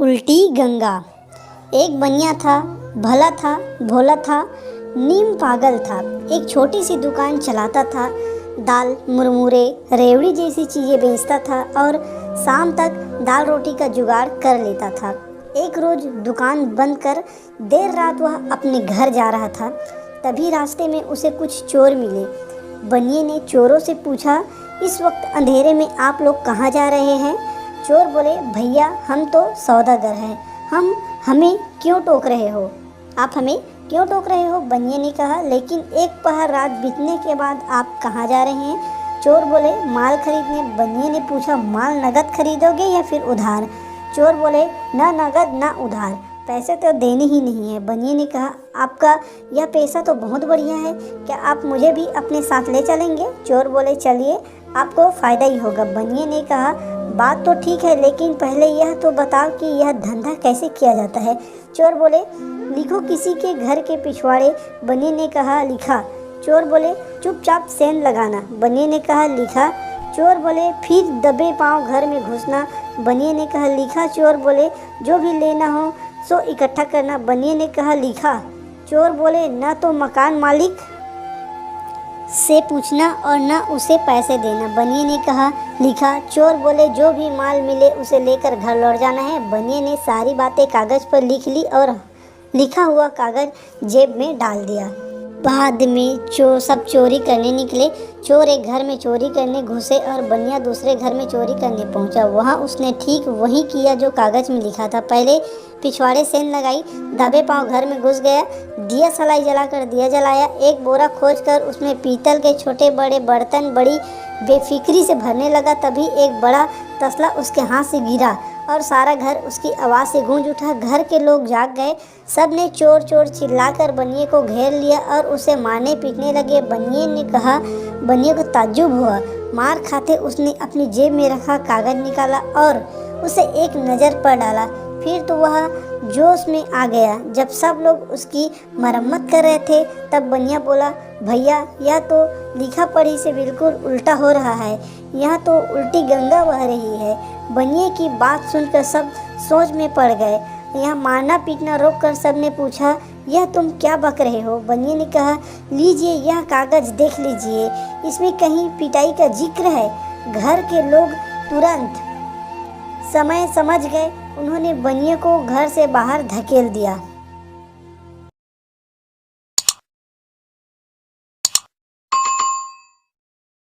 उल्टी गंगा। एक बनिया था, भला था, भोला था, नीम पागल था। एक छोटी सी दुकान चलाता था। दाल, मुरमुरे, रेवड़ी जैसी चीज़ें बेचता था और शाम तक दाल रोटी का जुगाड़ कर लेता था। एक रोज़ दुकान बंद कर देर रात वह अपने घर जा रहा था। तभी रास्ते में उसे कुछ चोर मिले। बनिए ने चोरों से पूछा, इस वक्त अंधेरे में आप लोग कहाँ जा रहे हैं? चोर बोले, भैया हम तो सौदागर हैं, हमें क्यों टोक रहे हो? आप हमें क्यों टोक रहे हो? बनिए ने कहा, लेकिन एक पहर रात बीतने के बाद आप कहाँ जा रहे हैं? चोर बोले, माल खरीदने। बनिए ने पूछा, माल नगद खरीदोगे या फिर उधार? चोर बोले, ना नगद ना उधार, पैसे तो देने ही नहीं है। बनिए ने कहा, आपका यह पैसा तो बहुत बढ़िया है, क्या आप मुझे भी अपने साथ ले चलेंगे? चोर बोले, चलिए, आपको फ़ायदा ही होगा। बनिए ने कहा, बात तो ठीक है, लेकिन पहले यह तो बताओ कि यह धंधा कैसे किया जाता है। चोर बोले, लिखो किसी के घर के पिछवाड़े। बनिए ने कहा, लिखा। चोर बोले, चुपचाप सेंध लगाना। बनिए ने कहा, लिखा। चोर बोले, फिर दबे पांव घर में घुसना। बनिए ने कहा, लिखा। चोर बोले, जो भी लेना हो सो इकट्ठा करना। बनिए ने कहा, लिखा। चोर बोले, न तो मकान मालिक से पूछना और न उसे पैसे देना। बनिए ने कहा, लिखा। चोर बोले, जो भी माल मिले उसे लेकर घर लौट जाना है। बनिए ने सारी बातें कागज़ पर लिख ली और लिखा हुआ कागज़ जेब में डाल दिया। बाद में सब चोरी करने निकले। चोर एक घर में चोरी करने घुसे और बनिया दूसरे घर में चोरी करने पहुंचा। वहां उसने ठीक वही किया जो कागज़ में लिखा था। पहले पिछवाड़े सेंध लगाई, दबे पांव घर में घुस गया, दिया सलाई जलाकर दिया जलाया, एक बोरा खोजकर उसमें पीतल के छोटे बड़े बर्तन बड़ी बेफिक्री से भरने लगा। तभी एक बड़ा तसला उसके हाथ से गिरा और सारा घर उसकी आवाज़ से गूंज उठा। घर के लोग जाग गए। सब ने चोर चोर चिल्लाकर बनिए को घेर लिया और उसे मारने पीटने लगे। बनिए को ताज्जुब हुआ। मार खाते उसने अपनी जेब में रखा कागज़ निकाला और उसे एक नज़र पर डाला। फिर तो वह जोश में आ गया। जब सब लोग उसकी मरम्मत कर रहे थे तब बनिया बोला, भैया यह तो लिखा पढ़ी से बिल्कुल उल्टा हो रहा है, यहाँ तो उल्टी गंगा बह रही है। बनिए की बात सुनकर सब सोच में पड़ गए। यहाँ मारना पीटना रोक कर सब ने पूछा, यह तुम क्या बक रहे हो? बनिए ने कहा, लीजिए यह कागज़ देख लीजिए, इसमें कहीं पिटाई का जिक्र है। घर के लोग तुरंत समय समझ गए। उन्होंने बनिए को घर से बाहर धकेल दिया।